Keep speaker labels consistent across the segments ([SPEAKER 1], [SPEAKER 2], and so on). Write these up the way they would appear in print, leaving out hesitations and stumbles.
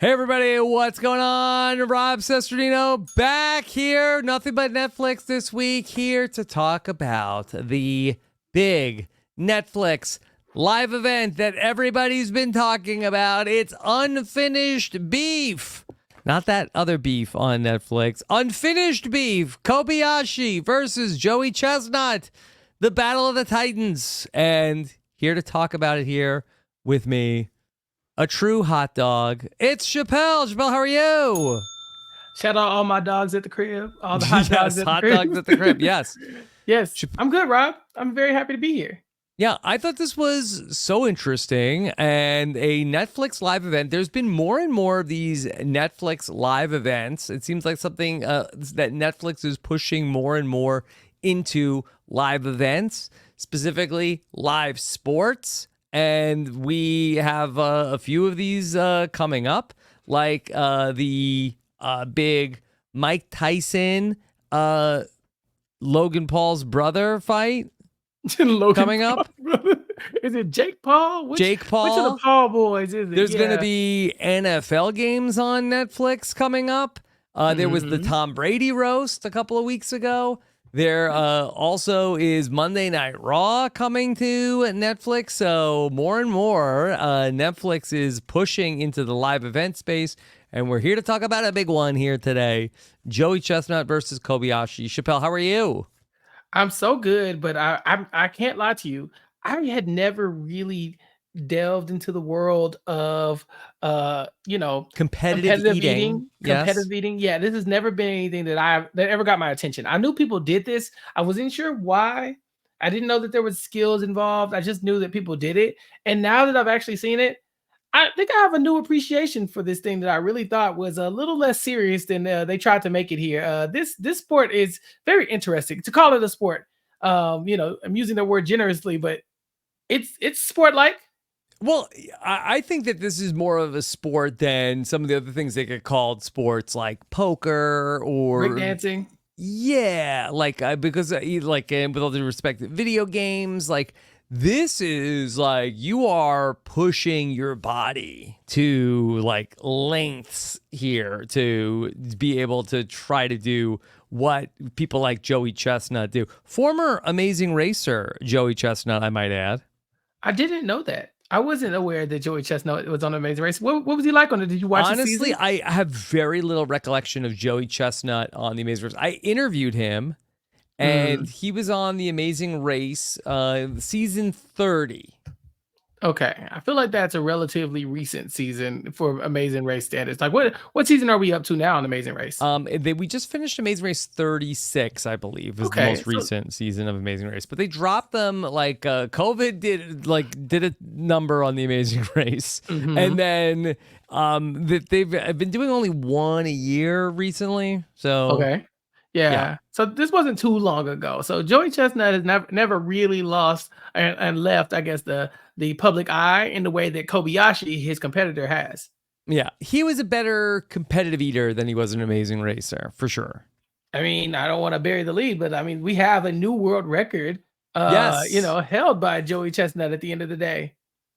[SPEAKER 1] Hey everybody, what's going on? Rob Cesternino back here. Nothing but Netflix this week, here to talk about the big Netflix live event that everybody's been talking about. It's Unfinished Beef. Not that other beef on Netflix. Unfinished Beef. Kobayashi versus Joey Chestnut. The Battle of the Titans. And here to talk about it here with me, a true hot dog. It's Chappell. Chappell, how are you?
[SPEAKER 2] Shout out all my dogs at the crib. All the hot dogs at the crib.
[SPEAKER 1] Dogs at the crib. Yes.
[SPEAKER 2] Yes. I'm good, Rob. I'm very happy to be here.
[SPEAKER 1] Yeah, I thought this was so interesting and a Netflix live event. There's been more and more of these Netflix live events. It seems like something that Netflix is pushing more and more into live events, specifically live sports. And we have a few of these coming up, like the big Mike Tyson, Logan Paul's brother fight coming up.
[SPEAKER 2] Is it Jake Paul?
[SPEAKER 1] Jake Paul.
[SPEAKER 2] Which of the Paul boys is it?
[SPEAKER 1] There's going to be NFL games on Netflix coming up. There was the Tom Brady roast a couple of weeks ago. There also is Monday Night Raw coming to Netflix. So more and more, Netflix is pushing into the live event space. And we're here to talk about a big one here today. Joey Chestnut versus Kobayashi. Chappell, how are you?
[SPEAKER 2] I'm so good, but I can't lie to you. I had never really delved into the world of
[SPEAKER 1] competitive eating.
[SPEAKER 2] Competitive eating. Yeah, this has never been anything that ever got my attention. I knew people did this. I wasn't sure why. I didn't know that there was skills involved. I just knew that people did it. And now that I've actually seen it, I think I have a new appreciation for this thing that I really thought was a little less serious than they tried to make it here. This sport is very interesting. To call it a sport, I'm using the word generously, but it's sport-like.
[SPEAKER 1] Well, I think that this is more of a sport than some of the other things that get called sports, like poker or
[SPEAKER 2] breakdancing.
[SPEAKER 1] Yeah, because with all due respect, video games, like this is like you are pushing your body to like lengths here to be able to try to do what people like Joey Chestnut do. Former Amazing Racer Joey Chestnut, I might add.
[SPEAKER 2] I didn't know that. I wasn't aware that Joey Chestnut was on Amazing Race. What was he like on it? Did you watch it?
[SPEAKER 1] Honestly, I have very little recollection of Joey Chestnut on The Amazing Race. I interviewed him, and he was on The Amazing Race season 30.
[SPEAKER 2] Okay. I feel like that's a relatively recent season for Amazing Race standards. Like what season are we up to now on Amazing Race?
[SPEAKER 1] We just finished Amazing Race 36, I believe, is the most recent season of Amazing Race. But they dropped them like COVID did a number on the Amazing Race. And then they've been doing only one a year recently. So
[SPEAKER 2] okay. Yeah. So this wasn't too long ago. So Joey Chestnut has never really lost and left, I guess, the public eye in the way that Kobayashi, his competitor, has.
[SPEAKER 1] Yeah. He was a better competitive eater than he was an Amazing Racer, for sure.
[SPEAKER 2] I mean, I don't want to bury the lead, but I mean, we have a new world record, held by Joey Chestnut at the end of the day.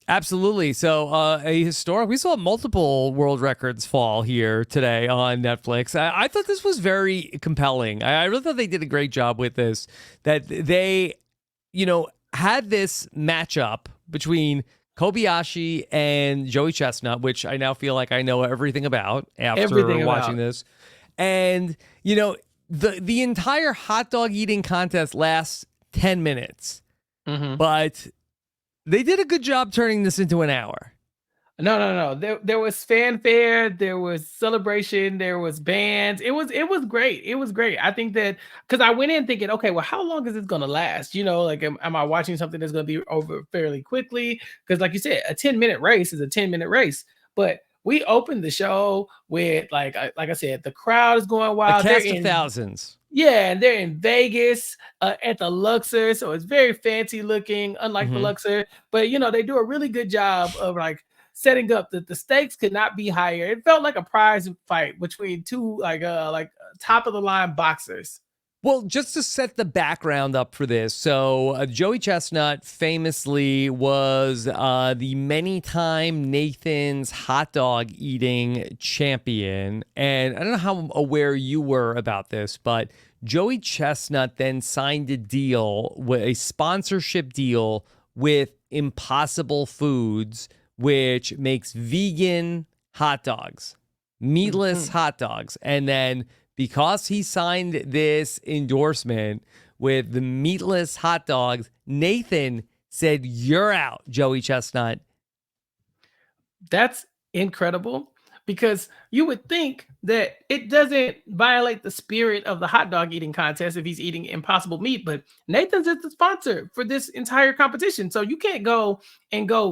[SPEAKER 1] Absolutely. So we saw multiple world records fall here today on Netflix. I thought this was very compelling. I really thought they did a great job with this, that they, had this matchup between Kobayashi and Joey Chestnut, which I now feel like I know everything about after watching this. And, the entire hot dog eating contest lasts 10 minutes. But they did a good job turning this into an hour.
[SPEAKER 2] No. There was fanfare, there was celebration, there was bands. It was great. It was great. I think that because I went in thinking, okay, well, how long is this going to last? Am I watching something that's going to be over fairly quickly? Because like you said, a 10-minute race is a 10-minute race. But we opened the show with like I said, the crowd is going wild.
[SPEAKER 1] A cast of thousands.
[SPEAKER 2] Yeah, and they're in Vegas at the Luxor, so it's very fancy looking, unlike the Luxor. But they do a really good job of like setting up that the stakes could not be higher. It felt like a prize fight between two like top of the line boxers.
[SPEAKER 1] Well, just to set the background up for this, so Joey Chestnut famously was the many-time Nathan's hot dog eating champion, and I don't know how aware you were about this, but Joey Chestnut then signed a deal, with a sponsorship deal with Impossible Foods, which makes vegan hot dogs, meatless hot dogs, and then because he signed this endorsement with the meatless hot dogs, Nathan said, "You're out, Joey Chestnut."
[SPEAKER 2] That's incredible, because you would think that it doesn't violate the spirit of the hot dog eating contest if he's eating impossible meat, but Nathan's is the sponsor for this entire competition. So you can't go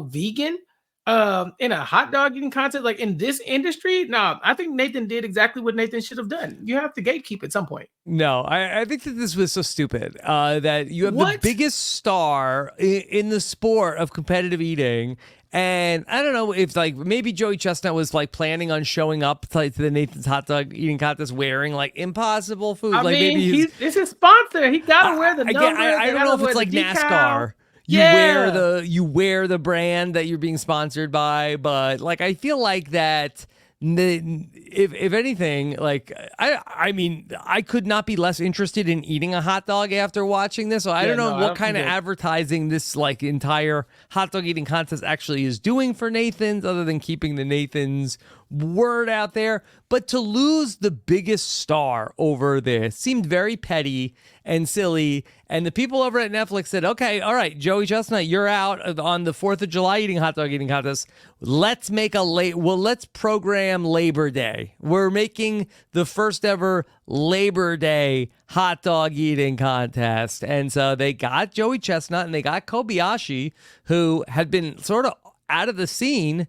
[SPEAKER 2] vegan in a hot dog eating contest like in this industry. No, I think Nathan did exactly what Nathan should have done. You have to gatekeep at some point.
[SPEAKER 1] No, I think that this was so stupid that you have the
[SPEAKER 2] What?
[SPEAKER 1] biggest star in the sport of competitive eating. And I don't know if like maybe Joey Chestnut was like planning on showing up to the Nathan's hot dog eating contest wearing like Impossible Food.
[SPEAKER 2] I
[SPEAKER 1] like
[SPEAKER 2] mean,
[SPEAKER 1] maybe
[SPEAKER 2] it's his sponsor. He gotta wear the number.
[SPEAKER 1] I don't know if it's like NASCAR. You wear the brand that you're being sponsored by, but like I feel like that if anything, like I mean, I could not be less interested in eating a hot dog after watching this. So I don't know what kind of advertising this like entire hot dog eating contest actually is doing for Nathan's, other than keeping the Nathan's word out there. But to lose the biggest star over this seemed very petty and silly. And the people over at Netflix said, okay, all right, Joey Chestnut, you're out on the 4th of July hot dog eating contest. Let's make let's program Labor Day. We're making the first ever Labor Day hot dog eating contest. And so they got Joey Chestnut and they got Kobayashi, who had been sort of out of the scene.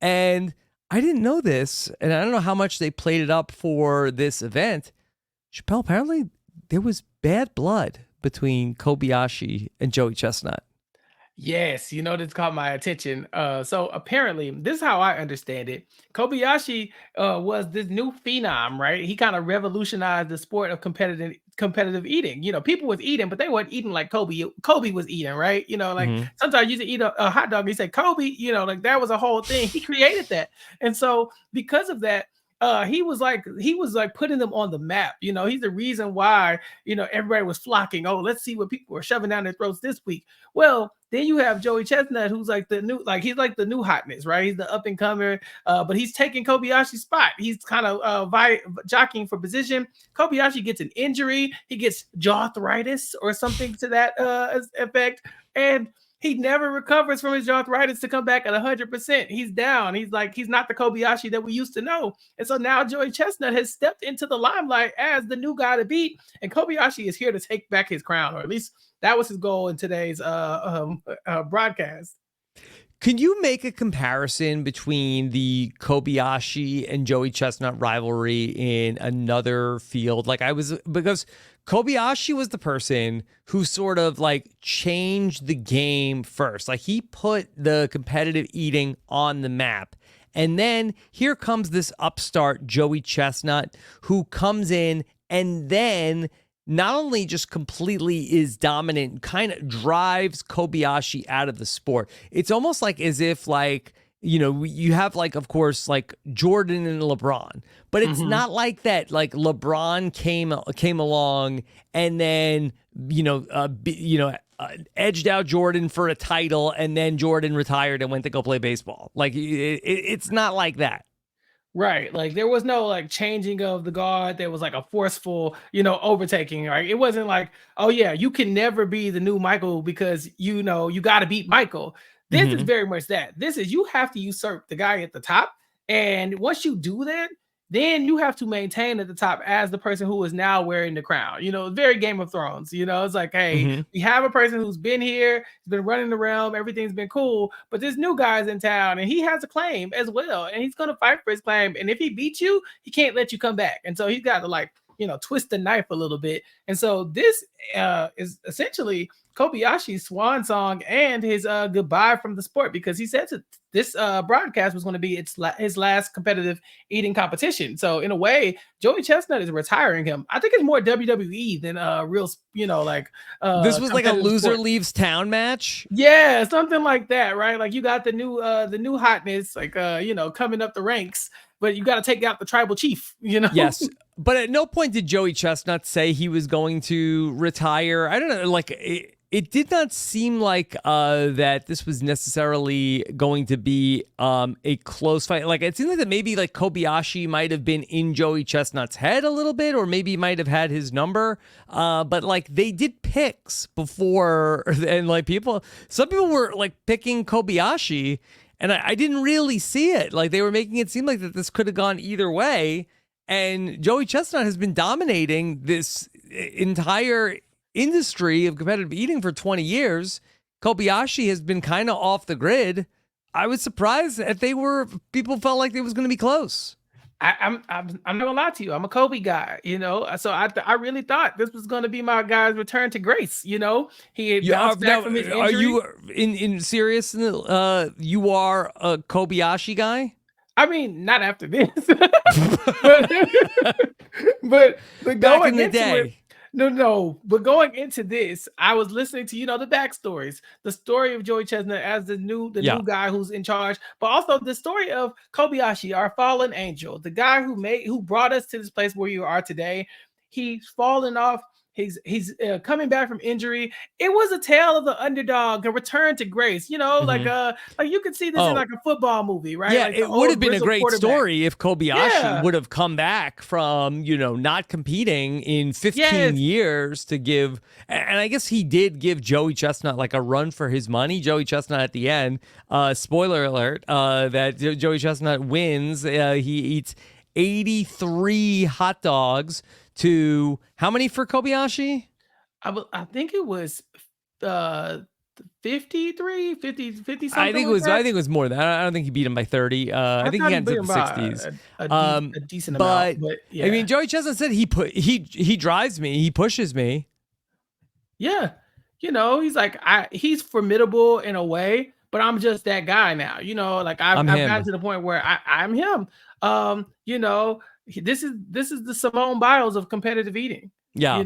[SPEAKER 1] And I didn't know this, and I don't know how much they played it up for this event. Chappell, apparently there was bad blood between Kobayashi and Joey Chestnut.
[SPEAKER 2] Yes, this caught my attention. So apparently, this is how I understand it. Kobayashi was this new phenom, right? He kind of revolutionized the sport of competitive eating. People was eating, but they weren't eating like Kobe was eating, right? Like sometimes you used to eat a hot dog, and you say Kobe, like that was a whole thing. He created that, and so because of that, he was like putting them on the map. He's the reason why everybody was flocking. Oh, let's see what people were shoving down their throats this week. Well, then you have Joey Chestnut, who's like he's like the new hotness, right? He's the up and comer, but he's taking Kobayashi's spot. He's kind of jockeying for position. Kobayashi gets an injury. He gets jaw arthritis or something to that effect, and he never recovers from his arthritis to come back at 100%. He's down. He's not the Kobayashi that we used to know. And so now Joey Chestnut has stepped into the limelight as the new guy to beat. And Kobayashi is here to take back his crown, or at least that was his goal in today's broadcast.
[SPEAKER 1] Can you make a comparison between the Kobayashi and Joey Chestnut rivalry in another field? Because Kobayashi was the person who sort of like changed the game first. Like he put the competitive eating on the map. And then here comes this upstart Joey Chestnut who comes in and then not only just completely is dominant, kind of drives Kobayashi out of the sport. It's almost like as if like, you have like, of course, like Jordan and LeBron, but it's not like that. Like LeBron came along and then, edged out Jordan for a title, and then Jordan retired and went to go play baseball. Like it's not like that.
[SPEAKER 2] Right. Like there was no like changing of the guard. There was like a forceful, overtaking. Right. It wasn't like, oh yeah, you can never be the new Michael because you got to beat Michael. This is very much that. This is, you have to usurp the guy at the top. And once you do that, then you have to maintain at the top as the person who is now wearing the crown. Very Game of Thrones. It's like, hey, we have a person who's been here, he's been running the realm, everything's been cool, but this new guy's in town and he has a claim as well, and he's going to fight for his claim. And if he beats you, he can't let you come back. And so he's got to twist the knife a little bit. And so this is essentially Kobayashi's swan song and his goodbye from the sport, because he said broadcast was going to be his last competitive eating competition. So in a way, Joey Chestnut is retiring him. I think it's more WWE than real, like
[SPEAKER 1] this was like a loser
[SPEAKER 2] sport.
[SPEAKER 1] leaves town match.
[SPEAKER 2] Yeah, something like that, right? Like you got the new hotness, like coming up the ranks, but you got to take out the tribal chief,
[SPEAKER 1] Yes. But at no point did Joey Chestnut say he was going to retire. I don't know, like it did not seem like that this was necessarily going to be a close fight. Like it seemed like that maybe like Kobayashi might have been in Joey Chestnut's head a little bit, or maybe might have had his number. But like they did picks before, and like some people were like picking Kobayashi, and I didn't really see it. Like they were making it seem like that this could have gone either way. And Joey Chestnut has been dominating this entire industry of competitive eating for 20 years. Kobayashi has been kind of off the grid. I was surprised that people felt like it was going to be close.
[SPEAKER 2] I'm not gonna lie to you. I'm a Kobe guy, So I really thought this was gonna be my guy's return to grace. He had bounced back from his injury.
[SPEAKER 1] Are you in serious? You are a Kobayashi guy?
[SPEAKER 2] I mean, not after this, but
[SPEAKER 1] back in the day.
[SPEAKER 2] No. But going into this, I was listening to the backstories, the story of Joey Chestnut as the new guy who's in charge, but also the story of Kobayashi, our fallen angel, the guy who brought us to this place where you are today. He's fallen off. He's coming back from injury. It was a tale of the underdog, a return to grace. Like you could see this in like a football movie, right?
[SPEAKER 1] Yeah,
[SPEAKER 2] like
[SPEAKER 1] it would have been a great story if Kobayashi would have come back from not competing in 15 years to give. And I guess he did give Joey Chestnut like a run for his money. Joey Chestnut at the end, spoiler alert, that Joey Chestnut wins. He eats 83 hot dogs. To how many for Kobayashi?
[SPEAKER 2] I think it was 53, 50 something.
[SPEAKER 1] I think it was more than that. I don't think he beat him by 30. I think he ends up in the 60s.
[SPEAKER 2] A decent amount. But yeah.
[SPEAKER 1] I mean, Joey Chestnut said he drives me, he pushes me.
[SPEAKER 2] Yeah. He's like he's formidable in a way, but I'm just that guy now. Like I've gotten to the point where I'm him. This is the Simone Biles of competitive eating.
[SPEAKER 1] Yeah.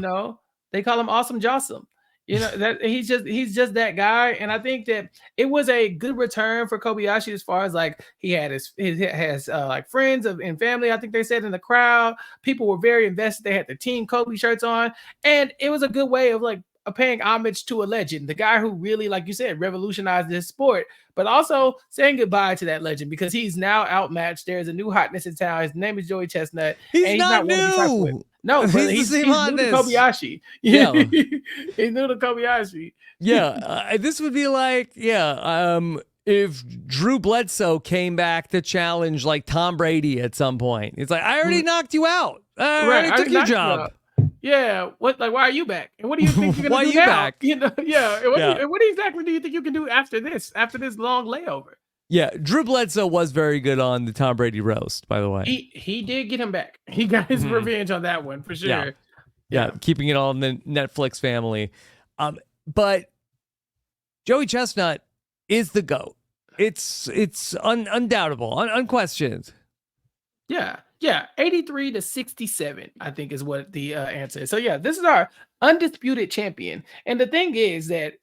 [SPEAKER 2] They call him Awesome Jossum. That he's just that guy. And I think that it was a good return for Kobayashi as far as like he had his like friends and family. I think they said in the crowd, people were very invested. They had the Team Kobe shirts on, and it was a good way of like paying homage to a legend, the guy who really, like you said, revolutionized this sport, but also saying goodbye to that legend because he's now outmatched. There's a new hotness in town. His name is Joey Chestnut.
[SPEAKER 1] He's not new.
[SPEAKER 2] No, he's new to Kobayashi.
[SPEAKER 1] Yeah.
[SPEAKER 2] He's new to Kobayashi.
[SPEAKER 1] Yeah. This would be like, if Drew Bledsoe came back to challenge like Tom Brady at some point. It's like, I already knocked you out. I already took your job.
[SPEAKER 2] Yeah, why are you back? And what do you think you're gonna do now? Back? What exactly do you think you can do after this long layover?
[SPEAKER 1] Yeah, Drew Bledsoe was very good on the Tom Brady roast, by the way.
[SPEAKER 2] He did get him back. He got his revenge on that one for sure.
[SPEAKER 1] Yeah, keeping it all in the Netflix family. But Joey Chestnut is the GOAT. It's undoubtable, unquestioned.
[SPEAKER 2] Yeah, 83 to 67, I think is what the answer is. So yeah, this is our undisputed champion. And the thing is that,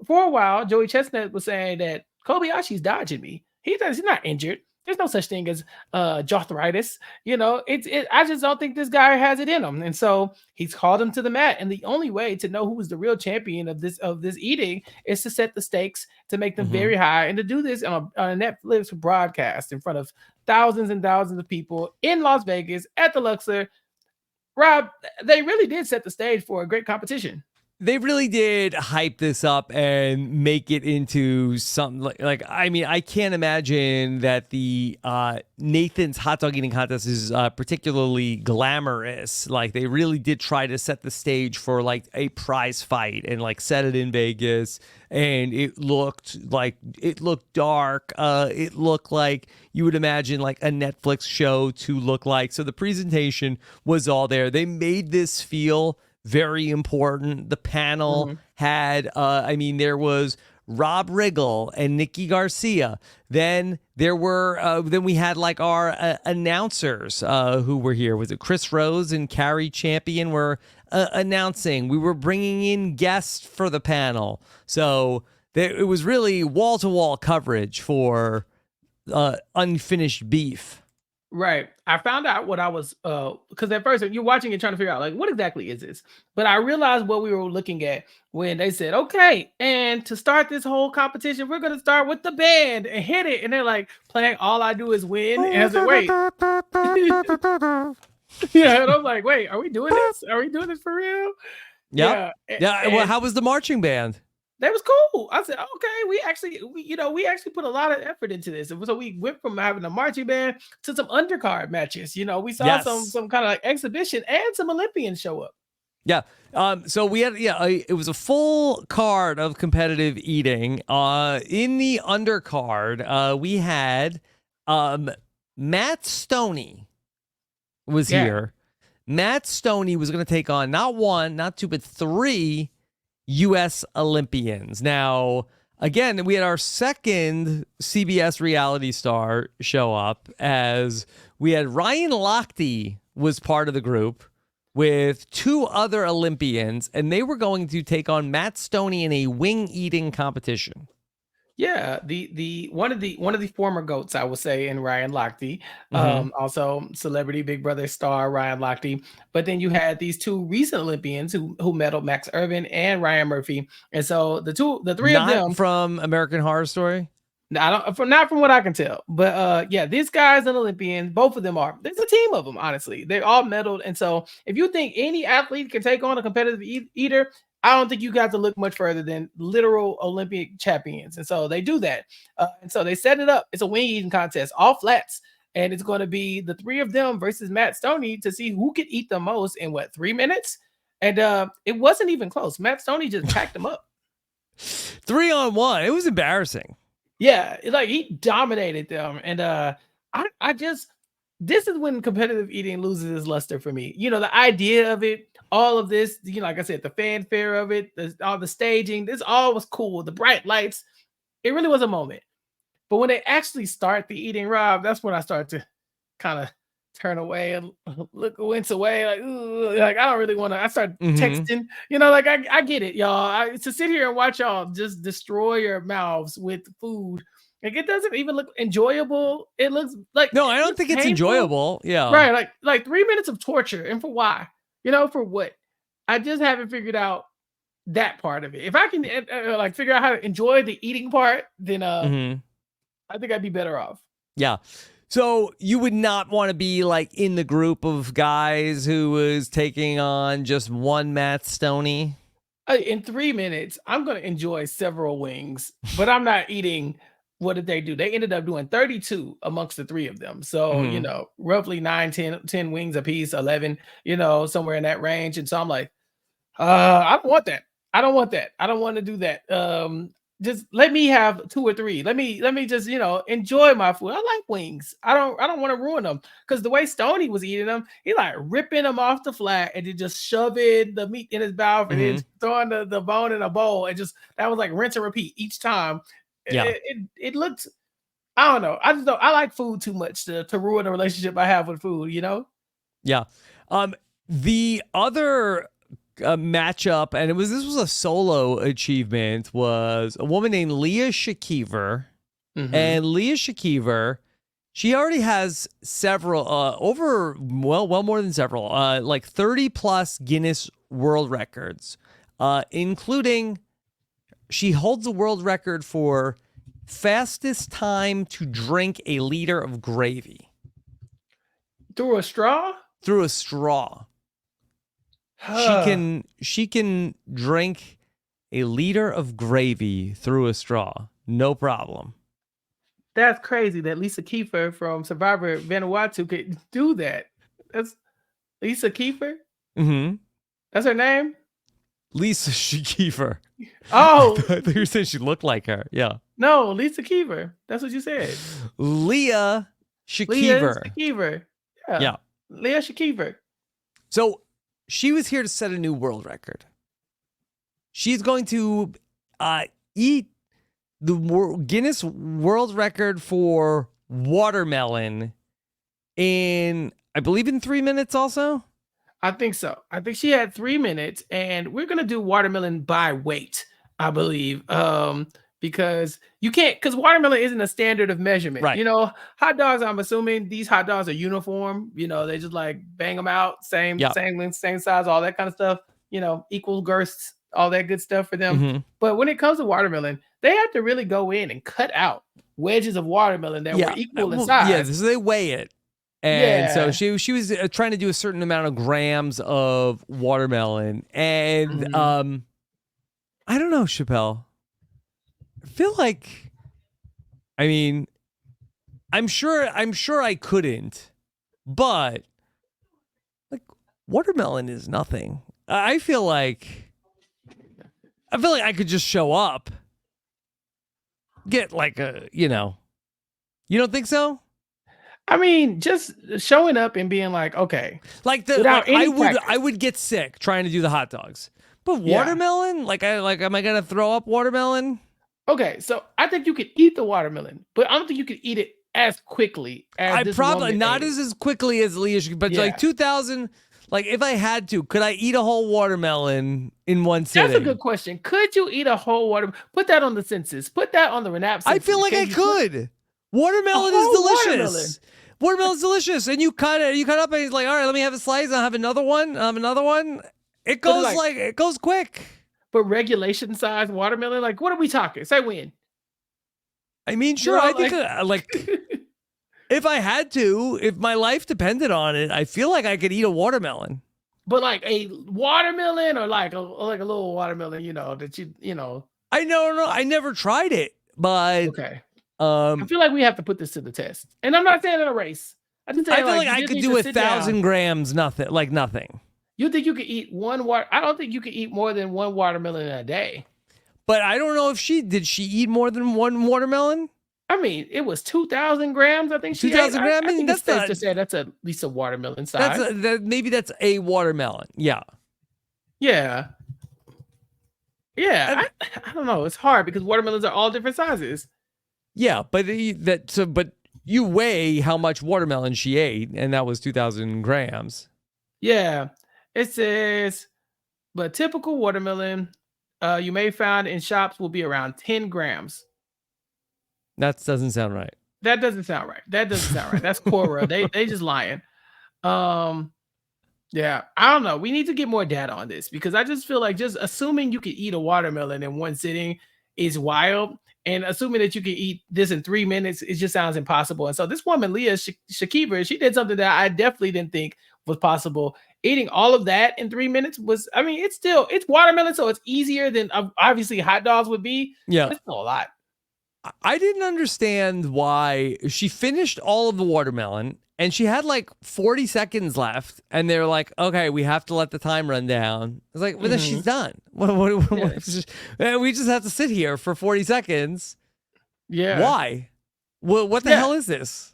[SPEAKER 2] for a while, Joey Chestnut was saying that Kobayashi's dodging me. He's not injured. There's no such thing as arthritis. I just don't think this guy has it in him. And so he's called him to the mat. And the only way to know who is the real champion of this eating is to set the stakes, to make them very high, and to do this on a Netflix broadcast in front of thousands and thousands of people in Las Vegas at the Luxor. Rob, they really did set the stage for a great competition.
[SPEAKER 1] They really did hype this up and make it into something like I mean, I can't imagine that the Nathan's hot dog eating contest is particularly glamorous. Like they really did try to set the stage for like a prize fight and like set it in Vegas, and it looked dark. It looked like you would imagine like a Netflix show to look like. So the presentation was all there. They made this feel very important. The panel had, there was Rob Riggle and Nikki Garcia. Then there were then we had like our announcers who were here. Was it Chris Rose and Carrie Champion were announcing? We were bringing in guests for the panel. So it was really wall-to-wall coverage for Unfinished Beef.
[SPEAKER 2] Right. I found out what I was because at first you're watching and trying to figure out like what exactly is this? But I realized what we were looking at when they said, okay, and to start this whole competition, we're gonna start with the band and hit it. And they're like playing All I Do Is Win. And I was like, wait. Yeah, and I'm like, wait, are we doing this? Are we doing this for real?
[SPEAKER 1] Yep. Yeah. Well, how was the marching band?
[SPEAKER 2] That was cool. I said, okay, we actually put a lot of effort into this. So we went from having a marching band to some undercard matches. We saw some kind of like exhibition and some Olympians show up.
[SPEAKER 1] Yeah. So we had, it was a full card of competitive eating. In the undercard, we had Matt Stoney was here. Matt Stoney was going to take on not one, not two, but three U.S. Olympians. Now, again, we had our second CBS reality star show up, as we had Ryan Lochte was part of the group with two other Olympians, and they were going to take on Matt Stoney in a wing eating competition.
[SPEAKER 2] Yeah, the one of the former GOATs, I would say, in Ryan Lochte, also celebrity Big Brother star Ryan Lochte. But then you had these two recent Olympians who medaled, Max Irvin and Ryan Murphy, and so the three of them
[SPEAKER 1] from American Horror Story.
[SPEAKER 2] Not from what I can tell, but this guy's an Olympian. Both of them are. There's a team of them. Honestly, they're all medaled, and so if you think any athlete can take on a competitive eater, I don't think you got to look much further than literal Olympic champions. And so they do that. And so they set it up. It's a wing eating contest, all flats. And it's going to be the three of them versus Matt Stoney to see who could eat the most in 3 minutes. And it wasn't even close. Matt Stoney just packed them up.
[SPEAKER 1] 3-on-1. It was embarrassing.
[SPEAKER 2] Yeah. He dominated them. And this is when competitive eating loses its luster for me. The idea of it, all of this, like I said, the fanfare of it, all the staging, this all was cool. The bright lights, it really was a moment. But when they actually start the eating, Rob, that's when I start to kind of turn away and wince away. I don't really want to. I start texting, I get it, y'all. To sit here and watch y'all just destroy your mouths with food. It doesn't even look enjoyable. It looks like
[SPEAKER 1] I don't think it's enjoyable. Yeah,
[SPEAKER 2] right. Like 3 minutes of torture, and for why? For what? I just haven't figured out that part of it. If I can figure out how to enjoy the eating part, then I think I'd be better off.
[SPEAKER 1] Yeah. So you would not want to be in the group of guys who was taking on just one Matt Stoney.
[SPEAKER 2] In 3 minutes, I'm going to enjoy several wings, but I'm not eating. What did they do? They ended up doing 32 amongst the three of them. So, roughly 9, 10 wings a piece, 11, somewhere in that range. And so I'm like, I don't want that. I don't want that. I don't want to do that. Just let me have 2 or 3. Let me just, enjoy my food. I like wings. I don't want to ruin them, because the way Stoney was eating them, he ripping them off the flat and then just shoving the meat in his mouth and then throwing the bone in a bowl. And just, that was rinse and repeat each time. Yeah, it looked, I don't know. I like food too much to ruin a relationship I have with food,
[SPEAKER 1] Yeah. The other matchup, and this was a solo achievement, was a woman named Leah Shakiver. And Leah Shakiver, she already has several, well more than several, 30 plus Guinness World Records, including she holds the world record for fastest time to drink a liter of gravy.
[SPEAKER 2] Through a straw?
[SPEAKER 1] Through a straw. She can drink a liter of gravy through a straw. No problem.
[SPEAKER 2] That's crazy that Lisa Kiefer from Survivor Vanuatu could do that. That's Lisa Kiefer? That's her name?
[SPEAKER 1] Lisa Shakiver.
[SPEAKER 2] Oh,
[SPEAKER 1] I thought you said she looked like her. Yeah.
[SPEAKER 2] No, Lisa Kiefer. That's what you said.
[SPEAKER 1] Leah Shakiver.
[SPEAKER 2] Leah Shakiver.
[SPEAKER 1] Yeah.
[SPEAKER 2] Leah Shakiver.
[SPEAKER 1] So she was here to set a new world record. She's going to eat the Guinness World Record for watermelon in, I believe, in 3 minutes also?
[SPEAKER 2] I think so. I think she had 3 minutes, and we're gonna do watermelon by weight, I believe. Because you can't, because watermelon isn't a standard of measurement.
[SPEAKER 1] Right.
[SPEAKER 2] You know, hot dogs, I'm assuming these hot dogs are uniform. You know, they just like bang them out, same
[SPEAKER 1] Yep.
[SPEAKER 2] length, same size, all that kind of stuff. You know, equal girths, all that good stuff for them.
[SPEAKER 1] Mm-hmm.
[SPEAKER 2] But when it comes to watermelon, they have to really go in and cut out wedges of watermelon that were equal in size.
[SPEAKER 1] Yeah, so they weigh it. And so
[SPEAKER 2] Yeah.
[SPEAKER 1] she was trying to do a certain amount of grams of watermelon. And
[SPEAKER 2] Mhm.
[SPEAKER 1] I don't know, Chappelle. I feel like, I mean, I'm sure I couldn't, but like watermelon is nothing. I feel like I could just show up, get like you don't think so?
[SPEAKER 2] I mean, just showing up and being like, okay,
[SPEAKER 1] Like
[SPEAKER 2] without any
[SPEAKER 1] I
[SPEAKER 2] practice.
[SPEAKER 1] would get sick trying to do the hot dogs. But
[SPEAKER 2] Yeah.
[SPEAKER 1] watermelon? Am I gonna throw up watermelon?
[SPEAKER 2] Okay, so I think you could eat the watermelon, but I don't think you could eat it as quickly as
[SPEAKER 1] I
[SPEAKER 2] this
[SPEAKER 1] probably
[SPEAKER 2] woman
[SPEAKER 1] not
[SPEAKER 2] ate it.
[SPEAKER 1] as quickly as Leash, but
[SPEAKER 2] Yeah.
[SPEAKER 1] like 2000, like if I had to, could I eat a whole watermelon in one
[SPEAKER 2] That's
[SPEAKER 1] sitting?
[SPEAKER 2] a good question. Could you eat a whole water? Put that on the census. Put that on the RHAP census.
[SPEAKER 1] I feel like I could. Watermelon is
[SPEAKER 2] whole
[SPEAKER 1] delicious. Watermelon's delicious, and you cut up, and he's like, "All right, let me have a slice. I'll have another one. I'll have another one." It goes it goes quick.
[SPEAKER 2] But regulation size watermelon, like what are we talking? Say when.
[SPEAKER 1] I mean, sure.
[SPEAKER 2] know,
[SPEAKER 1] I think if I had to, if my life depended on it, I feel like I could eat a watermelon.
[SPEAKER 2] But like a watermelon or like a little watermelon, that
[SPEAKER 1] I know, I never tried it, but
[SPEAKER 2] okay. I feel like we have to put this to the test. And I'm not saying in a race. I just
[SPEAKER 1] I
[SPEAKER 2] saying
[SPEAKER 1] feel
[SPEAKER 2] like
[SPEAKER 1] like I
[SPEAKER 2] you
[SPEAKER 1] could
[SPEAKER 2] need
[SPEAKER 1] do
[SPEAKER 2] to sit down.
[SPEAKER 1] 1,000 grams, nothing.
[SPEAKER 2] You think you could eat one water? I don't think you could eat more than one watermelon in a day.
[SPEAKER 1] But I don't know if she eat more than one watermelon.
[SPEAKER 2] I mean, it was 2,000 grams. I think she
[SPEAKER 1] 2,000
[SPEAKER 2] ate.
[SPEAKER 1] grams.
[SPEAKER 2] I think
[SPEAKER 1] That's
[SPEAKER 2] it's safe to say that's at least a watermelon size.
[SPEAKER 1] Maybe that's a watermelon. Yeah.
[SPEAKER 2] Yeah. Yeah. I don't know. It's hard because watermelons are all different sizes.
[SPEAKER 1] Yeah, but but you weigh how much watermelon she ate, and that was 2,000 grams.
[SPEAKER 2] Yeah. It says, but typical watermelon you may find in shops will be around 10 grams.
[SPEAKER 1] That doesn't sound right.
[SPEAKER 2] That doesn't sound right. That's Quora. They just lying. Yeah, I don't know. We need to get more data on this because I just feel like just assuming you could eat a watermelon in one sitting is wild. And assuming that you can eat this in 3 minutes, it just sounds impossible. And so this woman, Leah Shakiva, she did something that I definitely didn't think was possible. Eating all of that in 3 minutes was, I mean, it's watermelon, so it's easier than obviously hot dogs would be.
[SPEAKER 1] Yeah.
[SPEAKER 2] But it's still a lot.
[SPEAKER 1] I didn't understand why she finished all of the watermelon and she had like 40 seconds left. And they're like, okay, we have to let the time run down. It's like, well, then she's done. We just have to sit here for 40 seconds.
[SPEAKER 2] Yeah.
[SPEAKER 1] Why? Well, what the hell is this?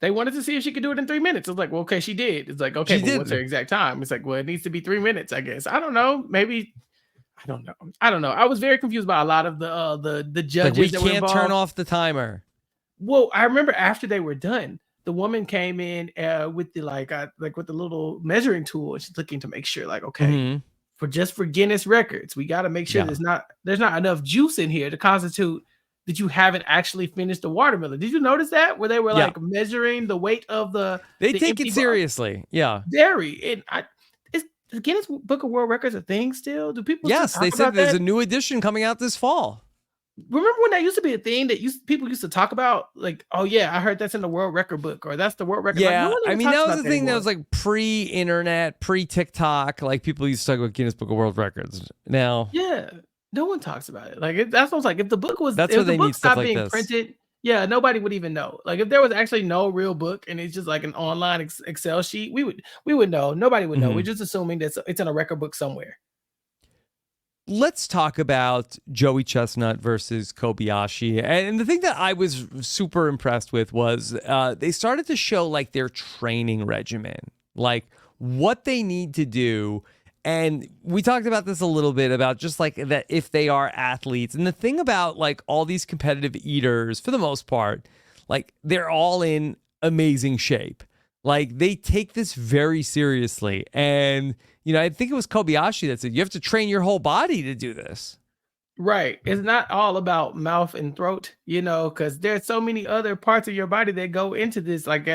[SPEAKER 2] They wanted to see if she could do it in 3 minutes. It's like, well, okay, she did. It's like, okay, but what's her exact time? It's like, well, it needs to be 3 minutes, I guess. I don't know. Maybe. I don't know. I was very confused by a lot of the judges.
[SPEAKER 1] Like we can't turn off the timer.
[SPEAKER 2] Well, I remember after they were done, the woman came in with the with the little measuring tool, and she's looking to make sure, like, okay, for Guinness records, we got to make sure there's not enough juice in here to constitute that you haven't actually finished the watermelon. Did you notice that where they were like measuring the weight of
[SPEAKER 1] they take it seriously,
[SPEAKER 2] dairy and is the Guinness Book of World Records a thing still? Do people?
[SPEAKER 1] Yes, they said there's a new edition coming out this fall.
[SPEAKER 2] Remember when that used to be a thing that people used to talk about? Like, oh yeah, I heard that's in the World Record book, or that's the World Record.
[SPEAKER 1] Yeah,
[SPEAKER 2] like,
[SPEAKER 1] I mean that was the thing that was like pre-internet, pre-TikTok. Like people used to talk about Guinness Book of World Records. Now,
[SPEAKER 2] yeah, no one talks about it. Like that's what I was like. If the book was,
[SPEAKER 1] that's
[SPEAKER 2] if
[SPEAKER 1] what
[SPEAKER 2] the
[SPEAKER 1] they
[SPEAKER 2] book
[SPEAKER 1] need stuff
[SPEAKER 2] stopped
[SPEAKER 1] like
[SPEAKER 2] being
[SPEAKER 1] this.
[SPEAKER 2] printed, yeah, nobody would even know. Like if there was actually no real book and it's just like an online Excel sheet, we would know. Nobody would know. We're just assuming that it's in a record book somewhere.
[SPEAKER 1] Let's talk about Joey Chestnut versus Kobayashi. And the thing that I was super impressed with was they started to show like their training regimen, like what they need to do. And we talked about this a little bit about just like that if they are athletes. And the thing about like all these competitive eaters, for the most part, like they're all in amazing shape. Like they take this very seriously. And, I think it was Kobayashi that said you have to train your whole body to do this.
[SPEAKER 2] Right. It's not all about mouth and throat, because there's so many other parts of your body that go into this. Like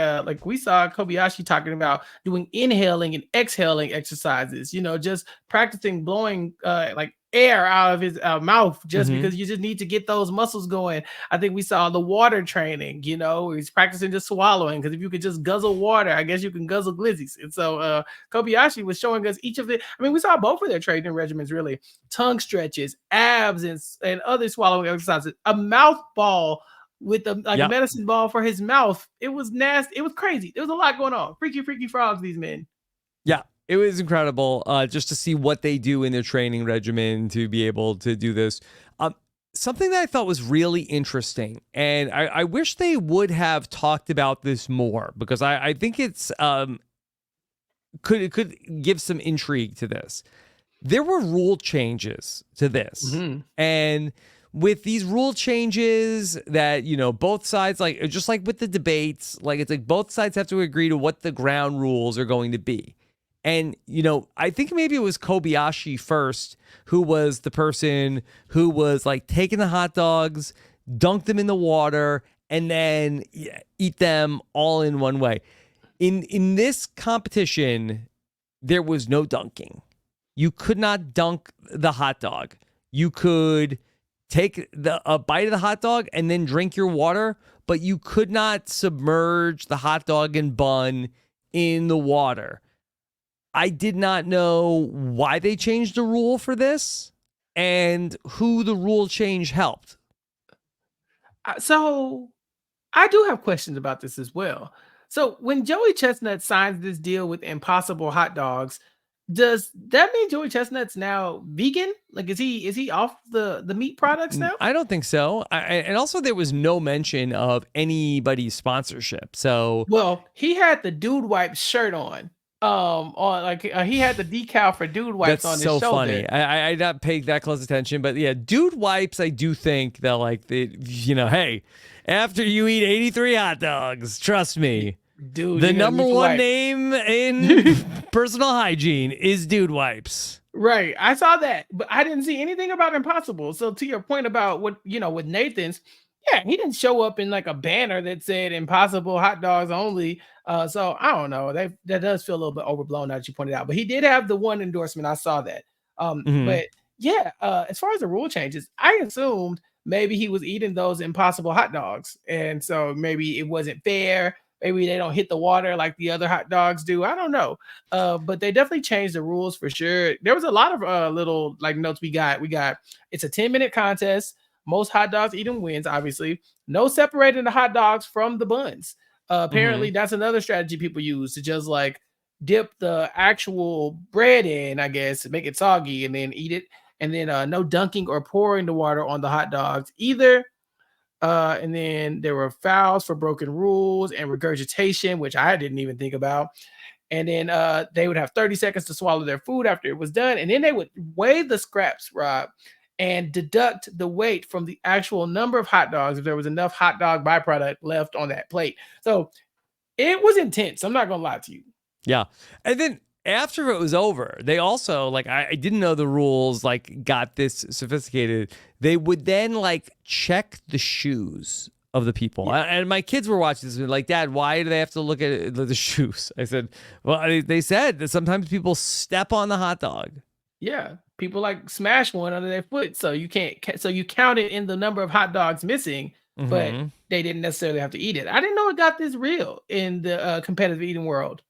[SPEAKER 2] we saw Kobayashi talking about doing inhaling and exhaling exercises, just practicing blowing like air out of his mouth just because you just need to get those muscles going. I think we saw the water training, where he's practicing just swallowing, because if you could just guzzle water, I guess you can guzzle glizzies. And so Kobayashi was showing us each of the, I mean, we saw both of their training regimens really. Tongue stretches, abs, and other swallowing exercises. A mouth ball with a medicine ball for his mouth. It was nasty. It was crazy. There was a lot going on. Freaky frogs, these men.
[SPEAKER 1] Yeah, it was incredible just to see what they do in their training regimen to be able to do this. Something that I thought was really interesting, and I wish they would have talked about this more, because I think it's could give some intrigue to this. There were rule changes to this. And with these rule changes that, both sides, like just like with the debates, like it's like both sides have to agree to what the ground rules are going to be. And, I think maybe it was Kobayashi first who was the person who was like taking the hot dogs, dunk them in the water, and then eat them all in one way. In this competition, there was no dunking. You could not dunk the hot dog. You could take a bite of the hot dog and then drink your water, but you could not submerge the hot dog and bun in the water. I did not know why they changed the rule for this and who the rule change helped.
[SPEAKER 2] So I do have questions about this as well. So when Joey Chestnut signs this deal with Impossible Hot Dogs, does that mean Joey Chestnut's now vegan? Like, is he off the meat products now?
[SPEAKER 1] I don't think so. And also, there was no mention of anybody's sponsorship. So,
[SPEAKER 2] well, he had the Dude Wipes shirt on. He had the decal for Dude Wipes on his shoulder.
[SPEAKER 1] That's so funny. I not paid that close attention, but yeah, Dude Wipes. I do think that hey, after you eat 83 hot dogs, trust me.
[SPEAKER 2] Dude,
[SPEAKER 1] the number one name in personal hygiene is Dude Wipes.
[SPEAKER 2] Right. I saw that, but I didn't see anything about Impossible. So to your point about what, with Nathan's, yeah, he didn't show up in like a banner that said Impossible Hot Dogs only. So I don't know. That does feel a little bit overblown now that you pointed out, but he did have the one endorsement. I saw that. But yeah, as far as the rule changes, I assumed maybe he was eating those Impossible hot dogs. And so maybe it wasn't fair. Maybe they don't hit the water like the other hot dogs do. I don't know. But they definitely changed the rules for sure. There was a lot of little like notes we got. It's a 10-minute contest. Most hot dogs eaten wins, obviously. No separating the hot dogs from the buns. Apparently, that's another strategy people use to just like dip the actual bread in, I guess, make it soggy and then eat it. And then no dunking or pouring the water on the hot dogs either. And then there were fouls for broken rules and regurgitation, which I didn't even think about. And then they would have 30 seconds to swallow their food after it was done. And then they would weigh the scraps, Rob, and deduct the weight from the actual number of hot dogs if there was enough hot dog byproduct left on that plate. So it was intense. I'm not going to lie to you.
[SPEAKER 1] Yeah. And then after it was over, they also, like, I didn't know the rules, like, got this sophisticated. They would then, like, check the shoes of the people. Yeah. And my kids were watching this and like, Dad, why do they have to look at the shoes? I said, well, they said that sometimes people step on the hot dog.
[SPEAKER 2] Yeah. People like smash one under their foot. So you can't, so you count it in the number of hot dogs missing, but they didn't necessarily have to eat it. I didn't know it got this real in the competitive eating world.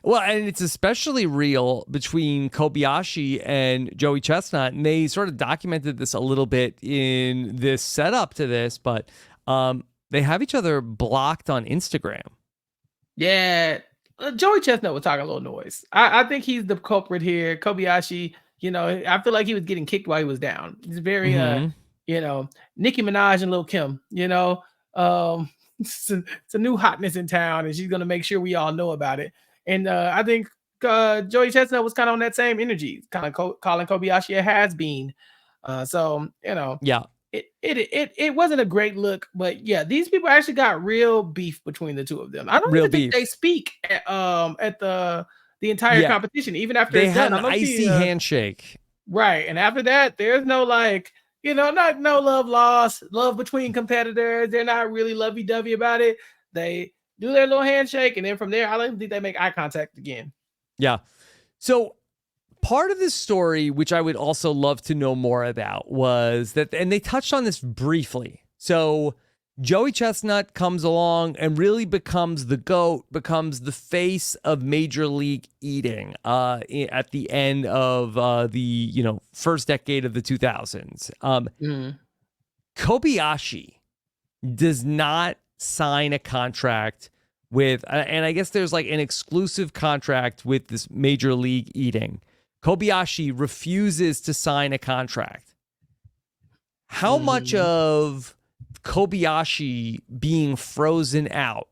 [SPEAKER 1] Well, and it's especially real between Kobayashi and Joey Chestnut, and they sort of documented this a little bit in this setup to this, but they have each other blocked on Instagram.
[SPEAKER 2] Yeah, Joey Chestnut was talking a little noise. I think he's the culprit here. Kobayashi, I feel like he was getting kicked while he was down. He's very, Nicki Minaj and Lil Kim, it's a new hotness in town, and she's going to make sure we all know about it. And I think Joey Chestnut was kind of on that same energy, kind of calling Kobayashi a has been. So
[SPEAKER 1] Yeah.
[SPEAKER 2] it wasn't a great look, but yeah, these people actually got real beef between the two of them. I don't
[SPEAKER 1] Real
[SPEAKER 2] even think they
[SPEAKER 1] beef.
[SPEAKER 2] speak at the entire
[SPEAKER 1] Yeah.
[SPEAKER 2] competition, even after
[SPEAKER 1] They
[SPEAKER 2] it's
[SPEAKER 1] had
[SPEAKER 2] done.
[SPEAKER 1] an
[SPEAKER 2] I don't see
[SPEAKER 1] icy handshake.
[SPEAKER 2] right, and after that, there's no like not no love lost, love between competitors. They're not really lovey dovey about it. They do their little handshake, and then from there, I don't even think they make eye contact again.
[SPEAKER 1] Yeah. So part of this story, which I would also love to know more about, was that, and they touched on this briefly. So Joey Chestnut comes along and really becomes the GOAT, becomes the face of Major League Eating at the end of the first decade of the 2000s. Kobayashi does not sign a contract with, and I guess there's like an exclusive contract with this Major League Eating. Kobayashi refuses to sign a contract. How much of Kobayashi being frozen out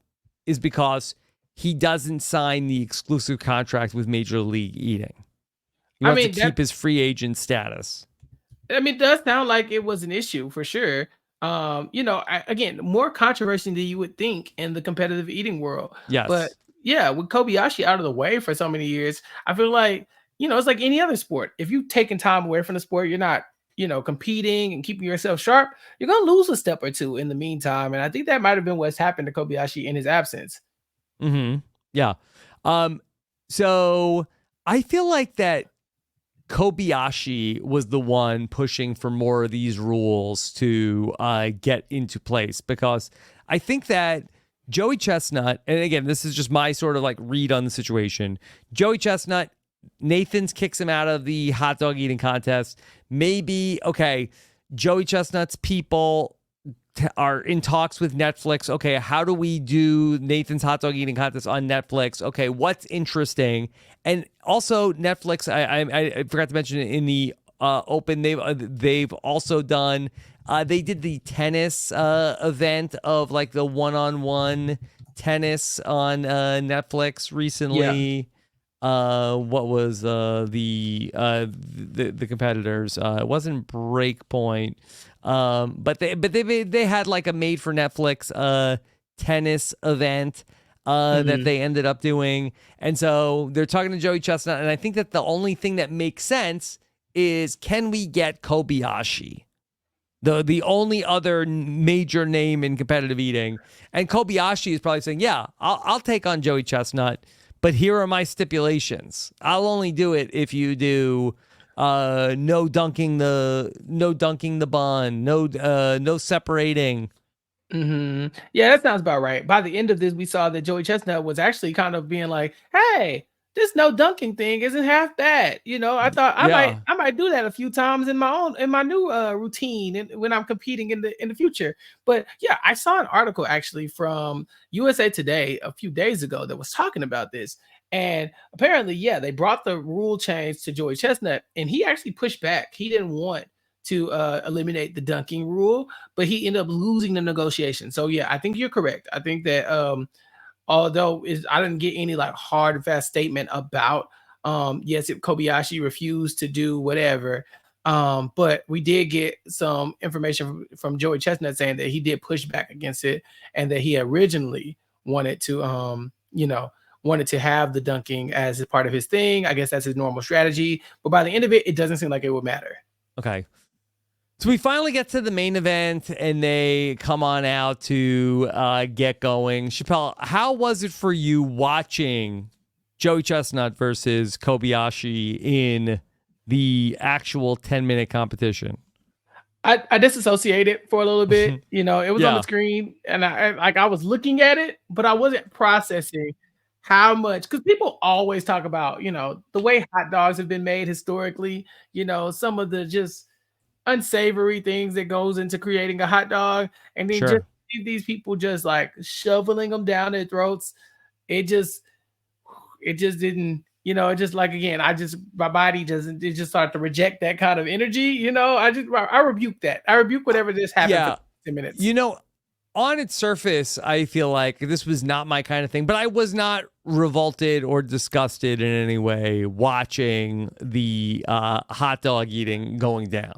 [SPEAKER 1] is because he doesn't sign the exclusive contract with Major League Eating? He wants to keep his free agent status.
[SPEAKER 2] I mean, it does sound like it was an issue for sure. Again, more controversy than you would think in the competitive eating world.
[SPEAKER 1] Yes.
[SPEAKER 2] But yeah, with Kobayashi out of the way for so many years, I feel like, it's like any other sport. If you've taken time away from the sport, you're not, competing and keeping yourself sharp, you're going to lose a step or two in the meantime. And I think that might have been what's happened to Kobayashi in his absence.
[SPEAKER 1] Yeah. So I feel like that Kobayashi was the one pushing for more of these rules to get into place, because I think that Joey Chestnut, and again, this is just my sort of like read on the situation. Joey Chestnut, Nathan's kicks him out of the hot dog eating contest. Maybe, okay, Joey Chestnut's people are in talks with Netflix. Okay, how do we do Nathan's hot dog eating contest on Netflix? Okay, what's interesting? And also Netflix, I forgot to mention it in the open, they've also done, they did the tennis event of like the one-on-one tennis on Netflix recently. Yeah. What was the competitors? It wasn't Breakpoint. But they had like a made for Netflix tennis event that they ended up doing. And so they're talking to Joey Chestnut, and I think that the only thing that makes sense is, can we get Kobayashi? The only other major name in competitive eating. And Kobayashi is probably saying, yeah, I'll take on Joey Chestnut, but here are my stipulations. I'll only do it if you do no dunking the bun, no separating.
[SPEAKER 2] Yeah, that sounds about right. By the end of this, we saw that Joey Chestnut was actually kind of being like, hey, this no dunking thing isn't half bad. I thought I might do that a few times in my new routine and when I'm competing in the future. But yeah, I saw an article actually from USA Today a few days ago that was talking about this. And apparently, yeah, they brought the rule change to Joey Chestnut, and he actually pushed back. He didn't want to eliminate the dunking rule, but he ended up losing the negotiation. So yeah, I think you're correct. I think that although I didn't get any like hard and fast statement about yes, if Kobayashi refused to do whatever, but we did get some information from Joey Chestnut saying that he did push back against it, and that he originally wanted to wanted to have the dunking as a part of his thing. I guess that's his normal strategy, but by the end of it, it doesn't seem like it would matter.
[SPEAKER 1] Okay. So we finally get to the main event, and they come on out to get going. Chappell, how was it for you watching Joey Chestnut versus Kobayashi in the actual 10-minute competition?
[SPEAKER 2] I disassociated for a little bit. It was on the screen, and I was looking at it, but I wasn't processing how much, because people always talk about, the way hot dogs have been made historically, some of the just unsavory things that goes into creating a hot dog, and then just these people just like shoveling them down their throats. It just didn't, it just like, again, my body it just started to reject that kind of energy. I rebuke that. I rebuke whatever just happened for 10 minutes.
[SPEAKER 1] On its surface, I feel like this was not my kind of thing, but I was not revolted or disgusted in any way watching the hot dog eating going down.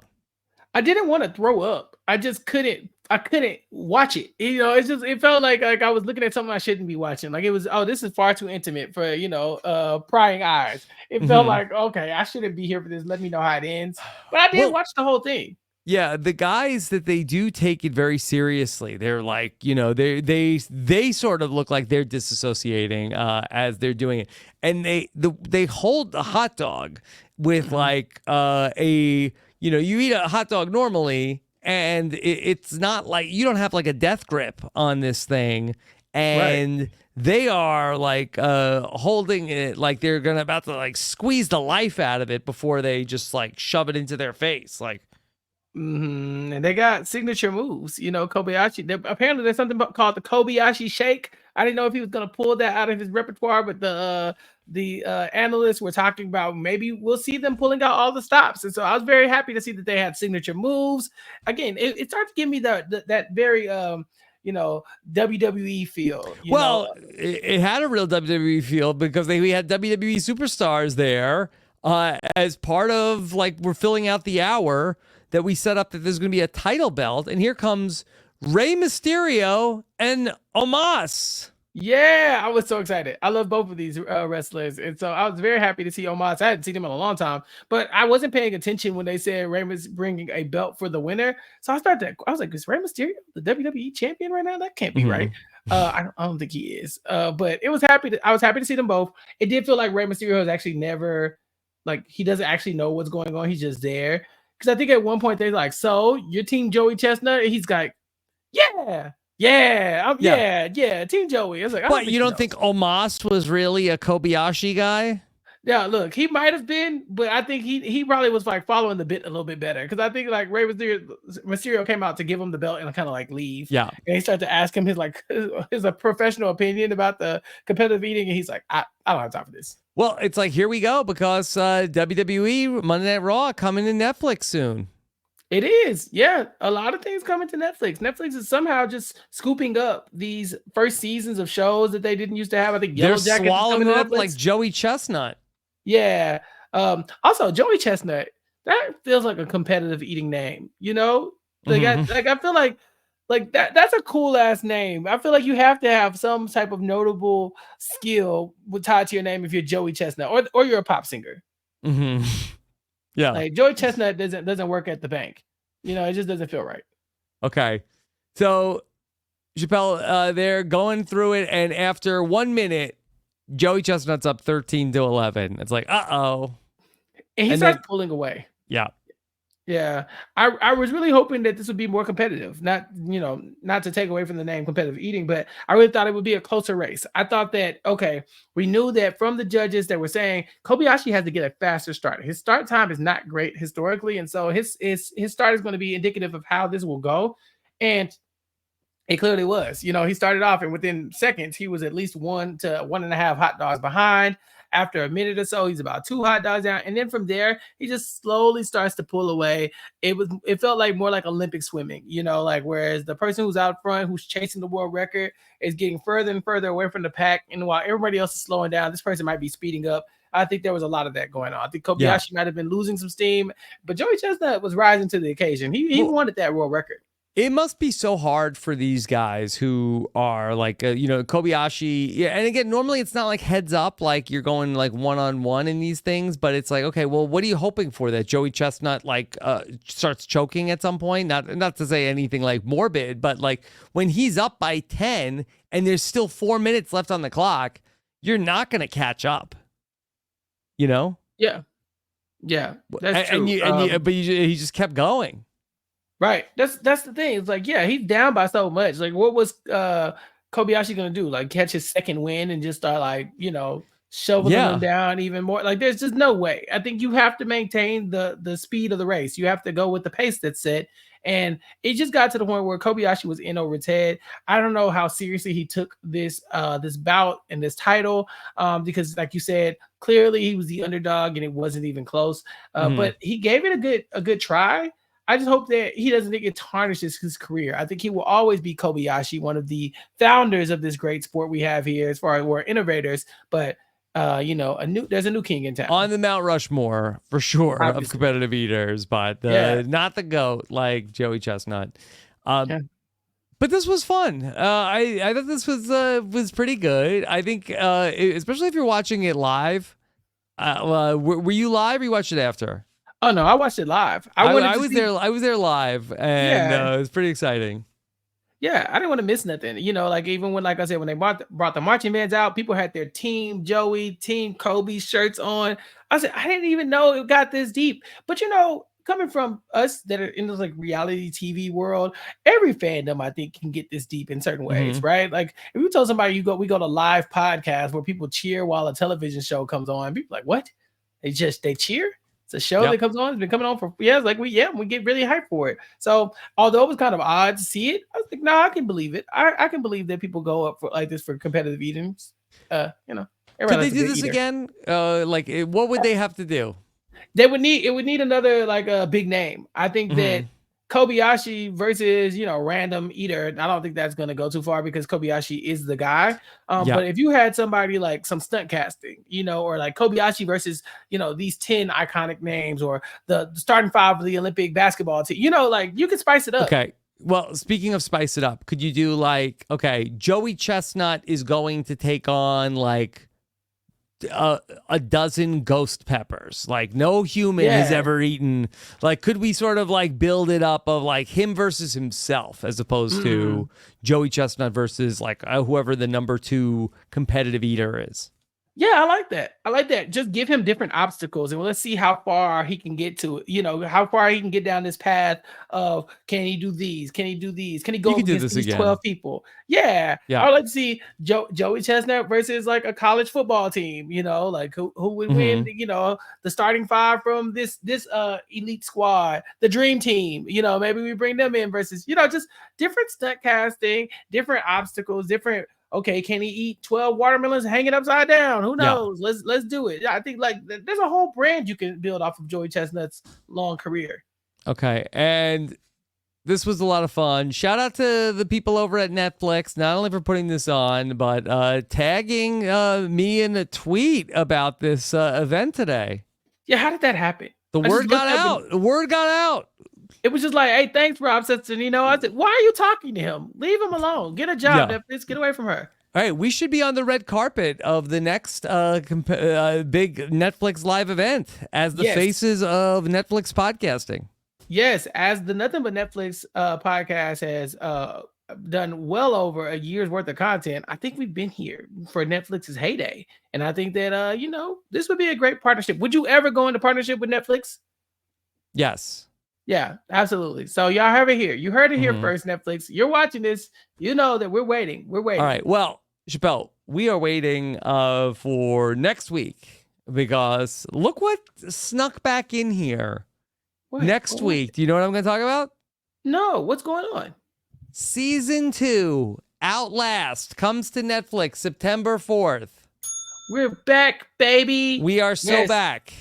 [SPEAKER 2] I didn't want to throw up. I just couldn't. I couldn't watch it. You know, it's just it felt like I was looking at something I shouldn't be watching. Like it was, oh, this is far too intimate for prying eyes. It felt like, okay, I shouldn't be here for this. Let me know how it ends. But I did watch the whole thing.
[SPEAKER 1] Yeah, the guys that they do take it very seriously. They're like, you know, they sort of look like they're disassociating as they're doing it, and they hold the hot dog with like a, you know, you eat a hot dog normally, and it's not like you don't have like a death grip on this thing, and
[SPEAKER 2] Right.
[SPEAKER 1] they are like holding it like they're about to like squeeze the life out of it before they just like shove it into their face, like.
[SPEAKER 2] And they got signature moves. You know, Kobayashi. Apparently, there's something called the Kobayashi Shake. I didn't know if he was going to pull that out of his repertoire, but the analysts were talking about maybe we'll see them pulling out all the stops. And so I was very happy to see that they had signature moves. Again, it started to give me that very you know, WWE feel.
[SPEAKER 1] It had a real WWE feel because we had WWE superstars there as part of like we're filling out the hour that we set up that there's going to be a title belt, and here comes Rey Mysterio and Omos.
[SPEAKER 2] Yeah, I was so excited. I love both of these wrestlers, and so I was very happy to see Omos. I hadn't seen him in a long time, but I wasn't paying attention when they said Rey was bringing a belt for the winner. So I was like, is Rey Mysterio the WWE champion right now? That can't be right. I don't think he is. But I was happy to see them both. It did feel like Rey Mysterio has actually never, like, he doesn't actually know what's going on. He's just there. Because I think at one point they're like, so your team Joey Chestnut, and he's like, yeah. Team Joey. I was like,
[SPEAKER 1] But you don't think Omos was really a Kobayashi guy?
[SPEAKER 2] Yeah, look, he might have been, but I think he probably was like following the bit a little bit better, because I think like Rey Mysterio came out to give him the belt and kind of like leave.
[SPEAKER 1] Yeah,
[SPEAKER 2] and he started to ask him his professional opinion about the competitive eating, and he's like, I don't have time for this.
[SPEAKER 1] Well, it's like, here we go, because WWE Monday Night Raw coming to Netflix soon.
[SPEAKER 2] It is, yeah. A lot of things coming to Netflix. Netflix is somehow just scooping up these first seasons of shows that they didn't used to have. I think Yellow Jackets
[SPEAKER 1] swallowing
[SPEAKER 2] coming to
[SPEAKER 1] up
[SPEAKER 2] Netflix.
[SPEAKER 1] like Joey Chestnut.
[SPEAKER 2] Yeah. Also, Joey Chestnut, that feels like a competitive eating name, you know? Like, I feel like that's a cool ass name. I feel like you have to have some type of notable skill tied to your name if you're Joey Chestnut, or you're a pop singer.
[SPEAKER 1] Yeah.
[SPEAKER 2] Like Joey Chestnut doesn't work at the bank. You know, it just doesn't feel right.
[SPEAKER 1] Okay. So Chappell, they're going through it, and after 1 minute, Joey Chestnut's up 13-11. It's like, uh-oh.
[SPEAKER 2] And he starts pulling away.
[SPEAKER 1] Yeah.
[SPEAKER 2] Yeah. I was really hoping that this would be more competitive. Not to take away from the name competitive eating, but I really thought it would be a closer race. I thought that, okay, we knew that from the judges that were saying Kobayashi has to get a faster start. His start time is not great historically, and so his start is going to be indicative of how this will go. And it clearly was. You know, he started off, and within seconds, he was at least 1 to 1.5 hot dogs behind. After a minute or so, he's about 2 hot dogs down. And then from there, he just slowly starts to pull away. It felt like more like Olympic swimming, you know, like whereas the person who's out front, who's chasing the world record, is getting further and further away from the pack. And while everybody else is slowing down, this person might be speeding up. I think there was a lot of that going on. I think Kobayashi might have been losing some steam, but Joey Chestnut was rising to the occasion. He wanted that world record.
[SPEAKER 1] It must be so hard for these guys who are like, Kobayashi. Yeah, and again, normally it's not like heads up, like you're going like one-on-one in these things, but it's like, okay, well, what are you hoping for? That Joey Chestnut like starts choking at some point? Not to say anything like morbid, but like when he's up by 10 and there's still 4 minutes left on the clock, you're not going to catch up, you know?
[SPEAKER 2] Yeah. That's true.
[SPEAKER 1] But he just kept going.
[SPEAKER 2] Right. That's the thing. It's like, yeah, he's down by so much. Like, what was Kobayashi gonna do? Like, catch his second win and just start like, shoveling him down even more? Like, there's just no way. I think you have to maintain the speed of the race. You have to go with the pace that's set. And it just got to the point where Kobayashi was in over his head. I don't know how seriously he took this bout and this title, because, like you said, clearly he was the underdog and it wasn't even close. But he gave it a good try. I just hope that he doesn't think it tarnishes his career. I think he will always be Kobayashi, one of the founders of this great sport we have here, as far as we're innovators. But there's a new king in town.
[SPEAKER 1] On the Mount Rushmore, for sure,
[SPEAKER 2] Obviously.
[SPEAKER 1] of competitive eaters, but not the GOAT like Joey Chestnut.
[SPEAKER 2] Yeah.
[SPEAKER 1] But this was fun. I thought this was pretty good. I think, especially if you're watching it live. Were you live or you watched it after?
[SPEAKER 2] Oh no, I watched it live.
[SPEAKER 1] I was there. I was there live, and it was pretty exciting.
[SPEAKER 2] Yeah, I didn't want to miss nothing. Like even when, like I said, when they brought the marching bands out, people had their Team Joey, Team Kobe shirts on. I said, I didn't even know it got this deep. But coming from us that are in this like reality TV world, every fandom I think can get this deep in certain ways, right? Like if you tell somebody we go to live podcast where people cheer while a television show comes on, people like, what? They cheer? It's a show that comes on. It's been coming on for years. Like we get really hyped for it. So although it was kind of odd to see it, I was like, no, I can believe it. I can believe that people go up for like this for competitive eatings.
[SPEAKER 1] Could they do this again? What would they have to do?
[SPEAKER 2] It would need another like a big name. I think that Kobayashi versus random eater. I don't think that's going to go too far because Kobayashi is the guy. But if you had somebody like some stunt casting, or like Kobayashi versus these 10 iconic names or the starting 5 of the Olympic basketball team, like you could spice it up.
[SPEAKER 1] Okay. Well, speaking of spice it up, could you do like, okay, Joey Chestnut is going to take on like a dozen ghost peppers, like no human has ever eaten. Like, could we sort of like build it up of like him versus himself as opposed to Joey Chestnut versus like whoever the number 2 competitive eater is?
[SPEAKER 2] Yeah, I like that. Just give him different obstacles and let's see how far he can get to it. How far he can get down this path of can he do these? Can he do these? Can he go against these 12 people? Yeah. I would like to see Joey Chestnut versus like a college football team, like who would win, the starting 5 from this elite squad, the dream team, maybe we bring them in versus, just different stunt casting, different obstacles, different. Okay, can he eat 12 watermelons hanging upside down? Who knows? Let's do it. I think like there's a whole brand you can build off of Joey Chestnut's long career.
[SPEAKER 1] Okay, and this was a lot of fun. Shout out to the people over at Netflix, not only for putting this on, but tagging me in a tweet about this event today.
[SPEAKER 2] Yeah, how did that happen?
[SPEAKER 1] The word got out. The word got out.
[SPEAKER 2] It was just like, hey, thanks, Rob Cesternino. I said, why are you talking to him? Leave him alone. Get a job, Netflix. Get away from her.
[SPEAKER 1] All right, we should be on the red carpet of the next big Netflix live event as the faces of Netflix podcasting.
[SPEAKER 2] Yes, as the Nothing But Netflix podcast has done well over a year's worth of content. I think we've been here for Netflix's heyday. And I think that, this would be a great partnership. Would you ever go into partnership with Netflix?
[SPEAKER 1] Yes.
[SPEAKER 2] Yeah, absolutely. So y'all have it here. You heard it here first, Netflix. You're watching this. You know that we're waiting. We're waiting.
[SPEAKER 1] All right. Well, Chappell, we are waiting for next week because look what snuck back in here. Next week. Do you know what I'm going to talk about?
[SPEAKER 2] No. What's going on?
[SPEAKER 1] Season 2, Outlast, comes to Netflix September 4th.
[SPEAKER 2] We're back, baby.
[SPEAKER 1] We are so back.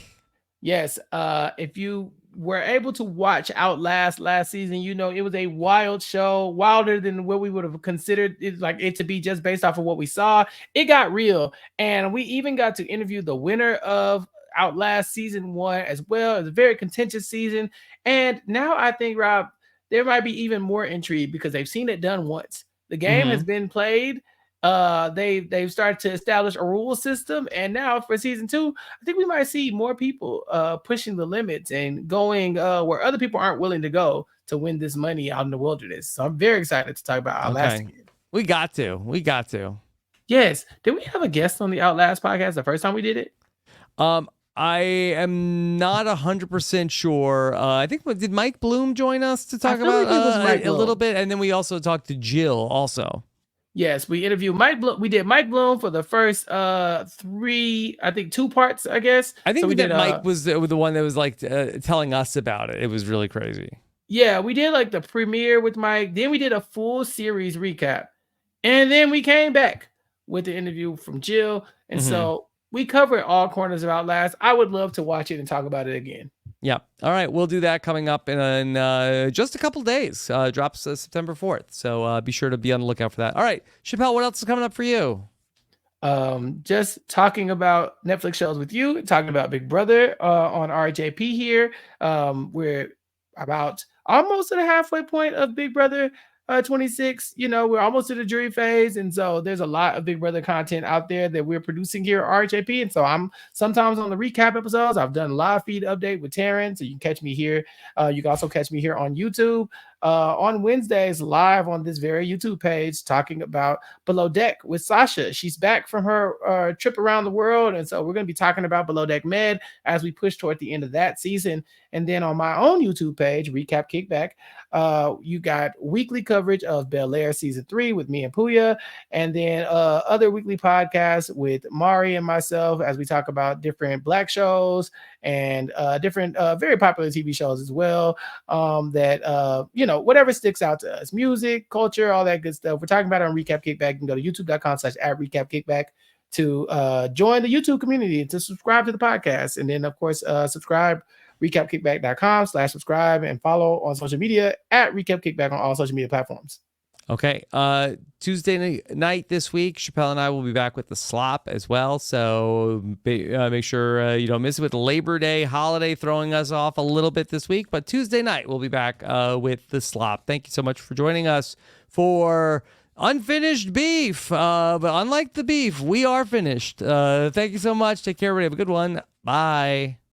[SPEAKER 2] Yes. If you were able to watch Outlast last season, it was a wild show, wilder than what we would have considered it to be just based off of what we saw. It got real. And we even got to interview the winner of Outlast season 1 as well. It was a very contentious season. And now I think, Rob, there might be even more intrigue because they've seen it done once. The game has been played. They've started to establish a rule system, and now for season 2, I think we might see more people pushing the limits and going where other people aren't willing to go to win this money out in the wilderness. So I'm very excited to talk about Outlast again.
[SPEAKER 1] We got to.
[SPEAKER 2] Yes. Did we have a guest on the Outlast podcast the first time we did it?
[SPEAKER 1] I am not 100% sure. I think did Mike Bloom join us to talk about a little bit, and then we also talked to Jill also.
[SPEAKER 2] Yes, we interviewed Mike Bloom. We did Mike Bloom for the first 3, I think 2 parts, I guess.
[SPEAKER 1] I think Mike was the one that was like telling us about it. It was really crazy.
[SPEAKER 2] Yeah, we did like the premiere with Mike. Then we did a full series recap. And then we came back with the interview from Jill. And so we covered all corners of Outlast. I would love to watch it and talk about it again.
[SPEAKER 1] Yeah. All right. We'll do that coming up in just a couple days. Drops September 4th. So be sure to be on the lookout for that. All right. Chappelle, what else is coming up for you?
[SPEAKER 2] Just talking about Netflix shows with you, talking about Big Brother on RHAP here. We're about almost at the halfway point of Big Brother 26. You know, we're almost to the jury phase. And so there's a lot of Big Brother content out there that we're producing here at RHAP. And so I'm sometimes on the recap episodes. I've done a live feed update with Taryn. So you can catch me here. You can also catch me here on YouTube. On Wednesdays, live on this very YouTube page, talking about Below Deck with Sasha. She's back from her trip around the world. And so we're going to be talking about Below Deck Med as we push toward the end of that season. And then on my own YouTube page, Recap Kickback, you got weekly coverage of Bel Air Season 3 with me and Puya. And then other weekly podcasts with Mari and myself as we talk about different Black shows and different very popular TV shows as well. Whatever sticks out to us, music, culture, all that good stuff. We're talking about it on Recap Kickback. You can go to youtube.com/@recapkickback to join the YouTube community and to subscribe to the podcast. And then, of course, subscribe, recapkickback.com/subscribe, and follow on social media at Recap Kickback on all social media platforms.
[SPEAKER 1] Okay. Tuesday night this week, Chappelle and I will be back with the slop as well. So make sure you don't miss it with the Labor Day holiday throwing us off a little bit this week. But Tuesday night, we'll be back with the slop. Thank you so much for joining us for Unfinished Beef. But unlike the beef, we are finished. Thank you so much. Take care, everybody. Have a good one. Bye.